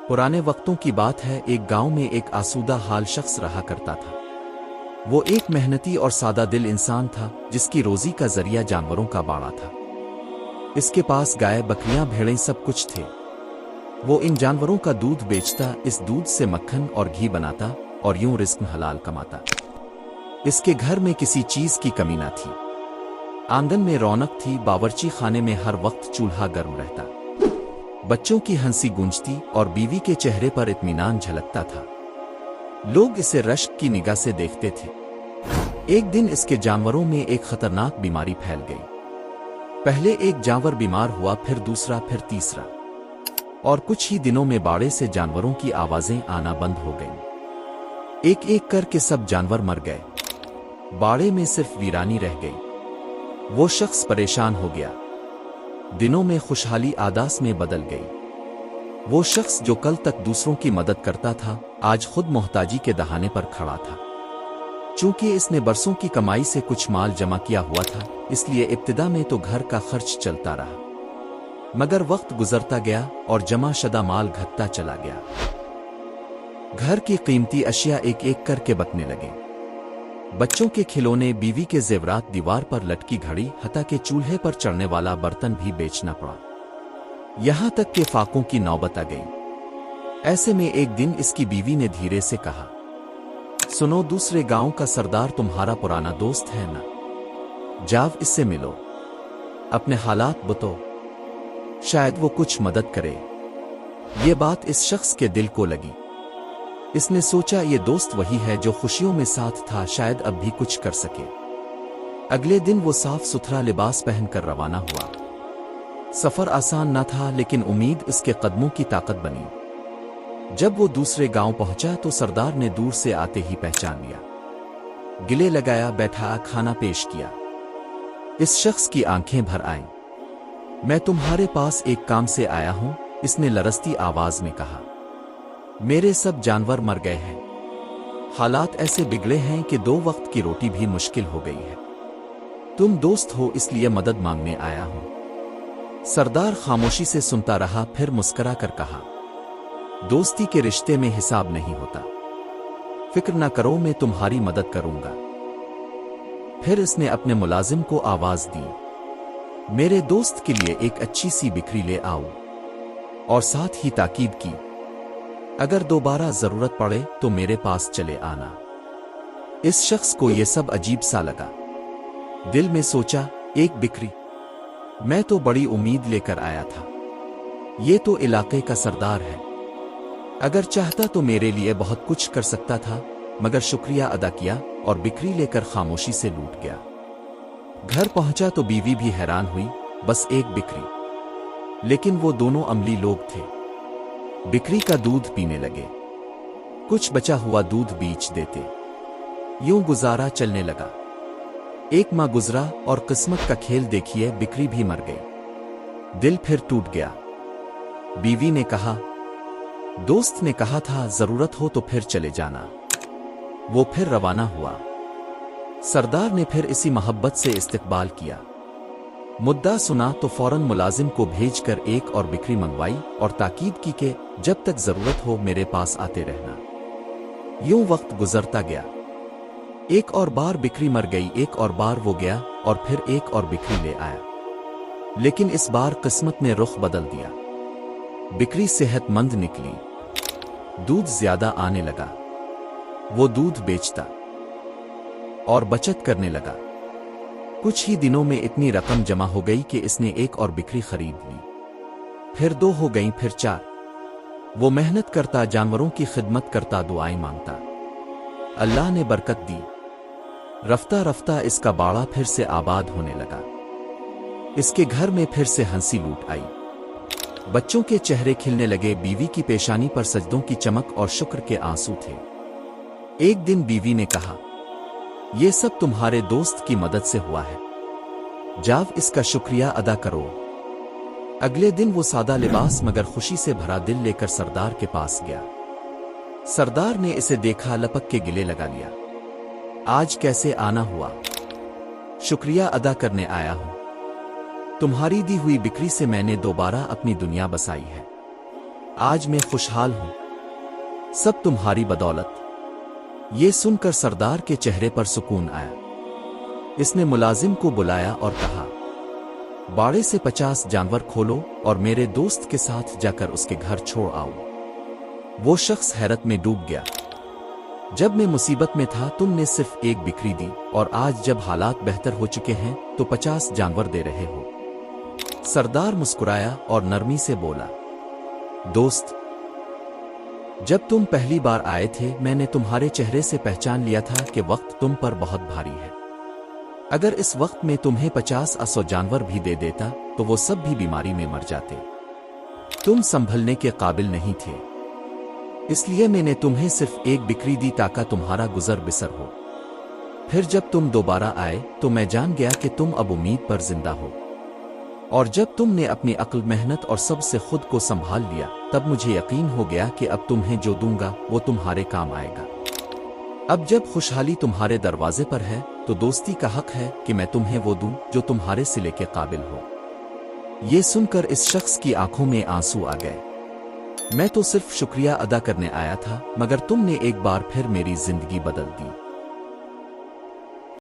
पुराने वक्तों की बात है। एक गांव में एक आसूदा हाल शख्स रहा करता था। वो एक मेहनती और सादा दिल इंसान था जिसकी रोजी का जरिया जानवरों का बाड़ा था। इसके पास गाय, बकरियां, भेड़ें सब कुछ थे। वो इन जानवरों का दूध बेचता, इस दूध से मक्खन और घी बनाता और यूं रिस्क हलाल कमाता। इसके घर में किसी चीज की कमी न थी। आंगन में रौनक थी, बावर्ची खाने में हर वक्त चूल्हा गर्म रहता, बच्चों की हंसी गूंजती और बीवी के चेहरे पर इत्मीनान झलकता था। लोग इसे रश्क की निगाह से देखते थे। एक दिन इसके जानवरों में एक खतरनाक बीमारी फैल गई। पहले एक जानवर बीमार हुआ, फिर दूसरा, फिर तीसरा, और कुछ ही दिनों में बाड़े से जानवरों की आवाजें आना बंद हो गईं। एक एक करके सब जानवर मर गए। बाड़े में सिर्फ वीरानी रह गई। वो शख्स परेशान हो गया। दिनों में खुशहाली आदास में बदल गई। वो शख्स जो कल तक दूसरों की मदद करता था, आज खुद मोहताजी के दहाने पर खड़ा था। चूंकि इसने बरसों की कमाई से कुछ माल जमा किया हुआ था, इसलिए इब्तिदा में तो घर का खर्च चलता रहा। मगर वक्त गुजरता गया और जमा शुदा माल घटता चला गया। घर की कीमती अशिया एक एक करके बकने लगे। बच्चों के खिलौने, बीवी के जेवरात, दीवार पर लटकी घड़ी, हत्ता के चूल्हे पर चढ़ने वाला बर्तन भी बेचना पड़ा। यहां तक के फाकों की नौबत आ गई। ऐसे में एक दिन इसकी बीवी ने धीरे से कहा, सुनो, दूसरे गांव का सरदार तुम्हारा पुराना दोस्त है ना? जाओ इससे मिलो, अपने हालात बतो, शायद वो कुछ मदद करे। ये बात इस शख्स के दिल को लगी। इसने सोचा, ये दोस्त वही है जो खुशियों में साथ था, शायद अब भी कुछ कर सके। अगले दिन वो साफ सुथरा लिबास पहनकर रवाना हुआ। सफर आसान न था, लेकिन उम्मीद इसके कदमों की ताकत बनी। जब वो दूसरे गांव पहुंचा तो सरदार ने दूर से आते ही पहचान लिया। गिले लगाया, बैठा, खाना पेश किया। इस शख्स की आंखें भर आईं। मैं तुम्हारे पास एक काम से आया हूं, इसने लरसती आवाज में कहा। मेरे सब जानवर मर गए हैं। हालात ऐसे बिगड़े हैं कि 2 वक्त की रोटी भी मुश्किल हो गई है। तुम दोस्त हो, इसलिए मदद मांगने आया हूं। सरदार खामोशी से सुनता रहा, फिर मुस्करा कर कहा, दोस्ती के रिश्ते में हिसाब नहीं होता। फिक्र न करो, मैं तुम्हारी मदद करूंगा। फिर इसने अपने मुलाजिम को आवाज दी, मेरे दोस्त के लिए एक अच्छी सी बिक्री ले आओ, और साथ ही ताकीद की, अगर दोबारा जरूरत पड़े तो मेरे पास चले आना। इस शख्स को यह सब अजीब सा लगा। दिल में सोचा, एक बिक्री? मैं तो बड़ी उम्मीद लेकर आया था। ये तो इलाके का सरदार है, अगर चाहता तो मेरे लिए बहुत कुछ कर सकता था। मगर शुक्रिया अदा किया और बिक्री लेकर खामोशी से लूट गया। घर पहुंचा तो बीवी भी हैरान हुई, बस एक बिक्री। लेकिन वो दोनों अमली लोग थे। बिक्री का दूध पीने लगे, कुछ बचा हुआ दूध बेच देते। यूं गुजारा चलने लगा। एक माह गुजरा और किस्मत का खेल देखिए, बिक्री भी मर गई। दिल फिर टूट गया। बीवी ने कहा, दोस्त ने कहा था जरूरत हो तो फिर चले जाना। वो फिर रवाना हुआ। सरदार ने फिर इसी मोहब्बत से इस्तकबाल किया। मुद्दा सुना तो फौरन मुलाजिम को भेजकर एक और बिक्री मंगवाई और ताकीद की कि जब तक जरूरत हो मेरे पास आते रहना। यूं वक्त गुजरता गया। एक और बार बिक्री मर गई, एक और बार वो गया और फिर एक और बिक्री ले आया। लेकिन इस बार किस्मत ने रुख बदल दिया। बिक्री सेहतमंद निकली, दूध ज्यादा आने लगा। वो दूध बेचता और बचत करने लगा। कुछ ही दिनों में इतनी रकम जमा हो गई कि इसने एक और बिक्री खरीद ली। फिर 2 हो गईं, फिर 4। वो मेहनत करता, जानवरों की खिदमत करता, दुआएं मांगता। अल्लाह ने बरकत दी। रफ्ता रफ्ता इसका बाड़ा फिर से आबाद होने लगा। इसके घर में फिर से हंसी लूट आई। बच्चों के चेहरे खिलने लगे। बीवी की पेशानी पर सजदों की चमक और शुक्र के आंसू थे। एक दिन बीवी ने कहा, ये सब तुम्हारे दोस्त की मदद से हुआ है, जाओ इसका शुक्रिया अदा करो। अगले दिन वो सादा लिबास मगर खुशी से भरा दिल लेकर सरदार के पास गया। सरदार ने इसे देखा, लपक के गिले लगा लिया। आज कैसे आना हुआ? शुक्रिया अदा करने आया हूं। तुम्हारी दी हुई बिक्री से मैंने दोबारा अपनी दुनिया बसाई है। آج میں خوشحال ہوں، سب تمہاری بدولت۔ یہ سن کر سردار کے چہرے پر سکون آیا۔ اس نے ملازم کو بلایا اور کہا، باڑے سے 50 جانور کھولو اور میرے دوست کے ساتھ جا کر اس کے گھر چھوڑ آؤ۔ وہ شخص حیرت میں ڈوب گیا۔ جب میں مصیبت میں تھا تم نے صرف ایک بکری دی، اور آج جب حالات بہتر ہو چکے ہیں تو 50 جانور دے رہے ہو۔ سردار مسکرایا اور نرمی سے بولا، دوست، جب تم پہلی بار آئے تھے میں نے تمہارے چہرے سے پہچان لیا تھا کہ وقت تم پر بہت بھاری ہے۔ اگر اس وقت میں تمہیں 50 جانور بھی دے دیتا تو وہ سب بھی بیماری میں مر جاتے۔ تم سنبھلنے کے قابل نہیں تھے، اس لیے میں نے تمہیں صرف ایک بکری دی تاکہ تمہارا گزر بسر ہو۔ پھر جب تم دوبارہ آئے تو میں جان گیا کہ تم اب امید پر زندہ ہو، اور جب تم نے اپنی عقل، محنت اور سب سے خود کو سنبھال لیا تب مجھے یقین ہو گیا کہ اب تمہیں جو دوں گا وہ تمہارے کام آئے گا۔ اب جب خوشحالی تمہارے دروازے پر ہے تو دوستی کا حق ہے کہ میں تمہیں وہ دوں جو تمہارے صلے کے قابل ہو۔ یہ سن کر اس شخص کی آنکھوں میں آنسو آ گئے۔ میں تو صرف شکریہ ادا کرنے آیا تھا، مگر تم نے ایک بار پھر میری زندگی بدل دی۔